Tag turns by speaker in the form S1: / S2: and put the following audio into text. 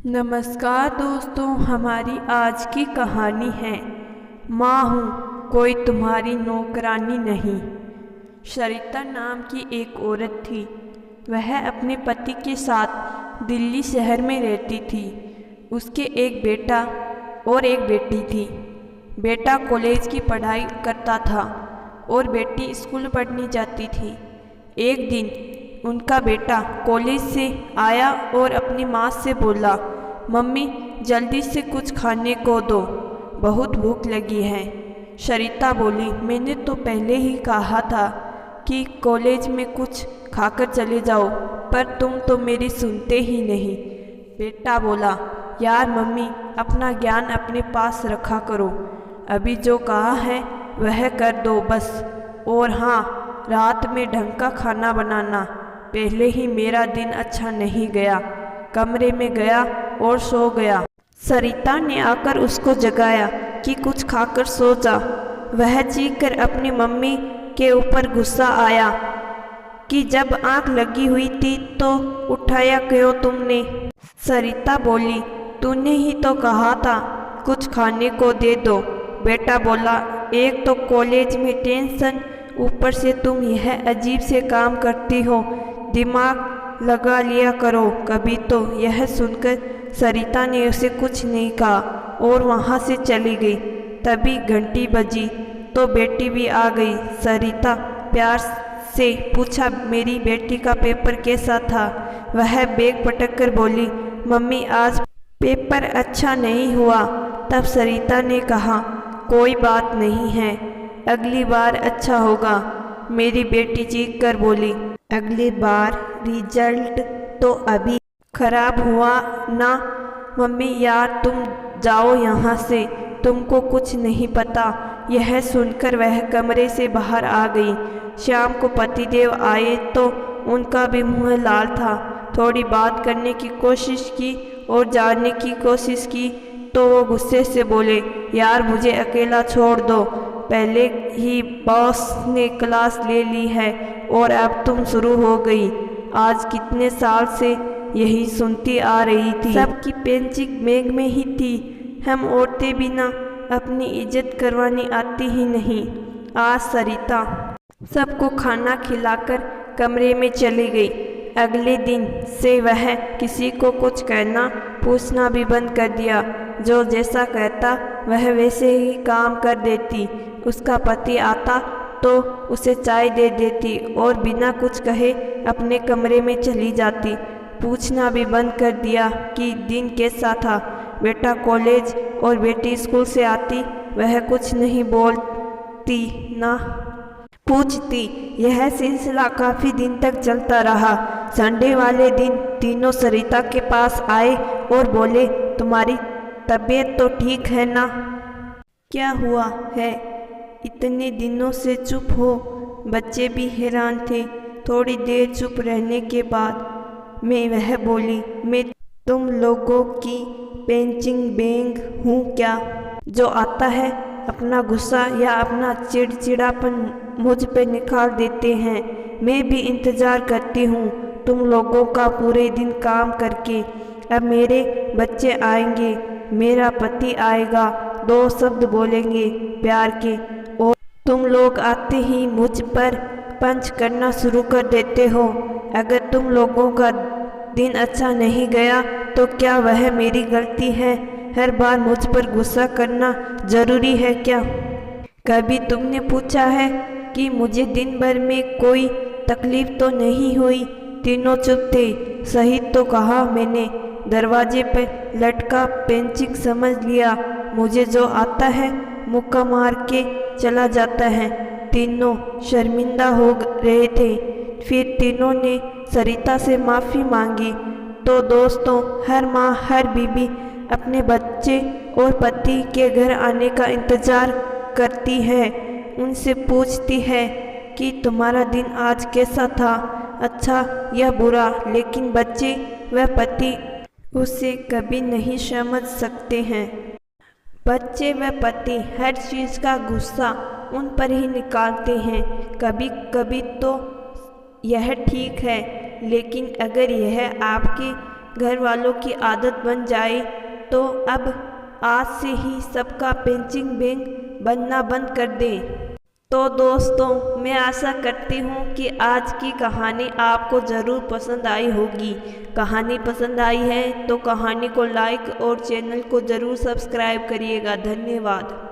S1: नमस्कार दोस्तों, हमारी आज की कहानी है माँ हूँ कोई तुम्हारी नौकरानी नहीं। सरिता नाम की एक औरत थी। वह अपने पति के साथ दिल्ली शहर में रहती थी। उसके एक बेटा और एक बेटी थी। बेटा कॉलेज की पढ़ाई करता था और बेटी स्कूल पढ़ने जाती थी। एक दिन उनका बेटा कॉलेज से आया और अपनी माँ से बोला, मम्मी जल्दी से कुछ खाने को दो, बहुत भूख लगी है। सरिता बोली, मैंने तो पहले ही कहा था कि कॉलेज में कुछ खाकर चले जाओ, पर तुम तो मेरी सुनते ही नहीं। बेटा बोला, यार मम्मी अपना ज्ञान अपने पास रखा करो, अभी जो कहा है वह कर दो बस। और हाँ, रात में ढंग का खाना बनाना। पहले ही मेरा दिन अच्छा नहीं गया। कमरे में गया और सो गया। सरिता ने आकर उसको जगाया कि कुछ खाकर सो जा। वह चीख कर अपनी मम्मी के ऊपर गुस्सा आया कि जब आंख लगी हुई थी तो उठाया क्यों तुमने। सरिता बोली, तूने ही तो कहा था कुछ खाने को दे दो। बेटा बोला, एक तो कॉलेज में टेंशन, ऊपर से तुम यह अजीब से काम करती हो, दिमाग लगा लिया करो कभी तो। यह सुनकर सरिता ने उसे कुछ नहीं कहा और वहाँ से चली गई। तभी घंटी बजी तो बेटी भी आ गई। सरिता प्यार से पूछा, मेरी बेटी का पेपर कैसा था। वह बैग पटक कर बोली, मम्मी आज पेपर अच्छा नहीं हुआ। तब सरिता ने कहा, कोई बात नहीं है, अगली बार अच्छा होगा। मेरी बेटी चीख कर बोली, अगली बार रिजल्ट तो अभी खराब हुआ ना। मम्मी यार तुम जाओ यहाँ से, तुमको कुछ नहीं पता। यह सुनकर वह कमरे से बाहर आ गई। शाम को पतिदेव आए तो उनका भी मुंह लाल था। थोड़ी बात करने की कोशिश की और जानने की कोशिश की तो वो गुस्से से बोले, यार मुझे अकेला छोड़ दो, पहले ही बॉस ने क्लास ले ली है और अब तुम शुरू हो गई। आज कितने साल से यही सुनती आ रही थी, सबकी पेंचिंग बैग में ही थी। हम औरतें बिना अपनी इज्जत करवानी आती ही नहीं। आज सरिता सबको खाना खिलाकर कमरे में चली गई। अगले दिन से वह किसी को कुछ कहना पूछना भी बंद कर दिया। जो जैसा कहता वह वैसे ही काम कर देती। उसका पति आता तो उसे चाय दे देती और बिना कुछ कहे अपने कमरे में चली जाती। पूछना भी बंद कर दिया कि दिन कैसा था। बेटा कॉलेज और बेटी स्कूल से आती, वह कुछ नहीं बोलती ना पूछती। यह सिलसिला काफ़ी दिन तक चलता रहा। संडे वाले दिन तीनों सरिता के पास आए और बोले, तुम्हारी तबीयत तो ठीक है ना? क्या हुआ है, इतने दिनों से चुप हो? बच्चे भी हैरान थे। थोड़ी देर चुप रहने के बाद मैं वह बोली, मैं तुम लोगों की पेंचिंग बैग हूँ क्या, जो आता है अपना गुस्सा या अपना चिड़चिड़ापन मुझ पे निकाल देते हैं। मैं भी इंतज़ार करती हूँ तुम लोगों का पूरे दिन काम करके। अब मेरे बच्चे आएंगे, मेरा पति आएगा, दो शब्द बोलेंगे प्यार के और तुम लोग आते ही मुझ पर पंच करना शुरू कर देते हो। अगर तुम लोगों का दिन अच्छा नहीं गया तो क्या वह मेरी गलती है? हर बार मुझ पर गुस्सा करना ज़रूरी है क्या? कभी तुमने पूछा है कि मुझे दिन भर में कोई तकलीफ तो नहीं हुई? तीनों चुप थे। सही तो कहा मैंने, दरवाजे पर लटका पेंचिंग समझ लिया। मुझे जो आता है मुक्का मार के चला जाता है। तीनों शर्मिंदा हो रहे थे। फिर तीनों ने सरिता से माफ़ी मांगी। तो दोस्तों, हर माँ हर बीबी अपने बच्चे और पति के घर आने का इंतज़ार करती है। उनसे पूछती है कि तुम्हारा दिन आज कैसा था, अच्छा या बुरा। लेकिन बच्चे व पति उसे कभी नहीं समझ सकते हैं। बच्चे व पति हर चीज़ का गुस्सा उन पर ही निकालते हैं। कभी कभी तो यह ठीक है, लेकिन अगर यह आपके घर वालों की आदत बन जाए तो अब आज से ही सबका पंचिंग बैग बनना बंद कर दें। तो दोस्तों, मैं आशा करती हूँ कि आज की कहानी आपको ज़रूर पसंद आई होगी। कहानी पसंद आई है तो कहानी को लाइक और चैनल को ज़रूर सब्सक्राइब करिएगा। धन्यवाद।